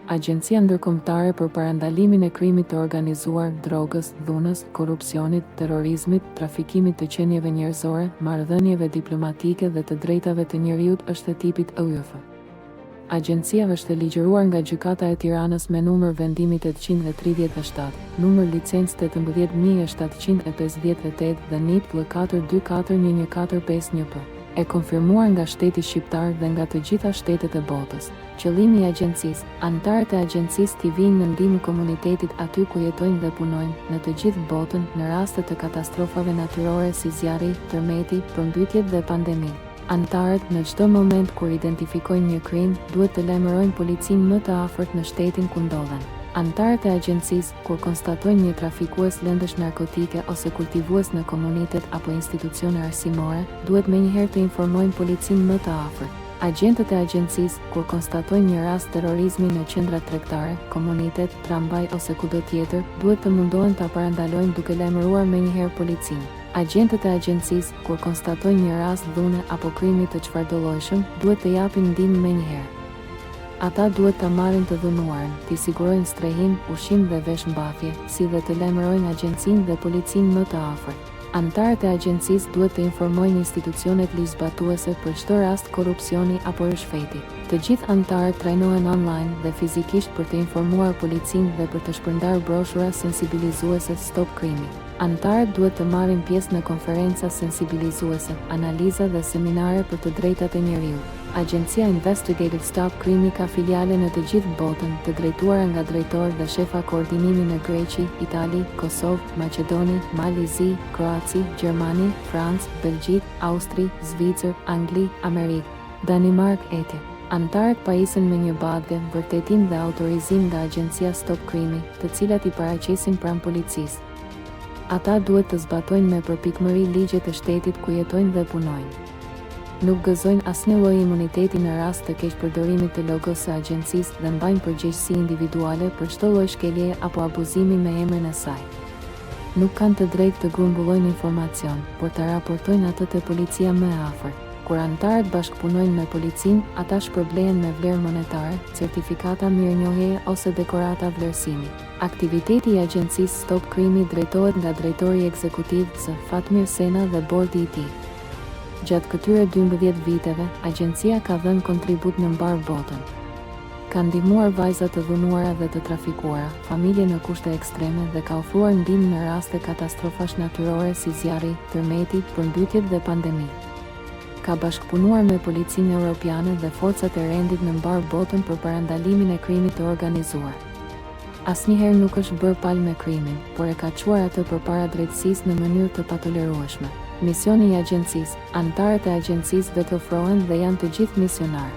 Agjencia Ndërkombëtare për Parandalimin e Krimit të Organizuar, Drogës, Dhunës, Korrupsionit, Terrorizmit, Trafikimit të qenieve njerëzore, Marrëdhënieve diplomatike dhe të drejtave të njeriut është e tipit ØJF. Agjencia është ligjëruar nga Gjykata e Tiranës me numër vendimit 837, numër licencë 18758 dhe NIP L4241145 e konfirmuar nga shteti shqiptar dhe nga të gjitha shtetet e botës. Qëllimi i agjencisë, anëtarët e agjencisë t'i vinë në ndihmë komunitetit aty ku jetojnë dhe punojnë në të gjithë botën në raste të katastrofave natyrore si zjarri, tërmeti, përmbytjet dhe pandemi. Anëtarët në çdo moment kur identifikojnë një krim, duhet të lajmërojnë policinë më të afërt në shtetin ku ndodhen. Anëtarët e agjencisë, kur konstatojnë një trafikues lëndësh narkotike ose kultivues në komunitet apo institucione arsimore, duhet menjëherë të informojnë policinë më të afërt. Agjentët e agjencisë, kur konstatojnë një rast terrorizmi në qendra tregtare, komunitet, tramvaj ose kudo tjetër, duhet të mundohen ta parandalojnë duke lajmëruar menjëherë policinë. Agjentët e agjencisë, kur konstatojnë një rast dhune apo krimi të çfarëdolojshëm, duhet të japin ndihmë menjëherë. Ata duhet ta marrin të dhunuarin, t'i sigurojnë strehim, ushqim dhe veshmbathje, si dhe të lajmërojnë agjencinë dhe policinë më të afërt. Anëtarët e agjencisë duhet të informojnë institucionet ligjzbatuese për çdo rast korrupsioni apo rishfeti. Të gjithë anëtarët trajnohen online dhe fizikisht për të informuar policinë dhe për të shpërndarë broshura sensibilizuese Stop Krimi. Anëtarët duhet të marrin pjesë në konferenca sensibilizuese, analiza dhe seminare për të drejtat e njeriut. Agjencia Investigative Stop Krimi ka filiale në të gjithë botën, të drejtuara nga drejtorë dhe shefa koordinimi në Greqi, Itali, Kosovë, Maqedoni, Malizi, Kroaci, Gjermani, Francë, Belgjik, Austri, Zvicër, Angli, Amerikë, Danimark etc. Anëtarët pajisen me një badge, vërtetim dhe autorizim nga Agjencia Stop Krimi, të cilat i paraqesin pranë policisë. Ata duhet të zbatojnë me përpikmëri ligjet e shtetit ku jetojnë dhe punojnë. Nuk gëzojnë asnjë lloj imuniteti në rast të keqpërdorimit të logos së agjencisë dhe mbajnë përgjegjësi individuale për çdo lloj shkeljeje apo abuzimi me emrin e saj. Nuk kanë të drejtë të grumbullojnë informacion, por ta raportojnë atë te policia më e afërt. Kur anëtarët bashkëpunojnë me policinë, ata shpërblehen me vlerë monetare, certifikata mirënjohjeje ose dekorata vlerësimi. Aktiviteti i agjencisë Stop Krimi drejtohet nga drejtori ekzekutiv S. Fatmir Sena dhe bordi i tij. Gjatë këtyre 12 viteve, agjencia ka dhënë kontribut në mbar botën. Ka ndihmuar vajza të dhunuara dhe të trafikuara, familje në kushte ekstreme dhe ka ofruar ndihmë në raste katastrofash natyrore si zjarri, tërmeti, përmbytjet dhe pandemi. Ka bashkëpunuar me policinë europiane dhe forcat e rendit në mbar botën për parandalimin e krimit të organizuar. Asnjëherë nuk është bërë palë me krimin, por e ka çuar atë përpara drejtësisë në mënyrë të patolerueshme. Misioni i agjencisë, anëtarët e agjencisë vetë ofrohen dhe janë të gjithë misionar.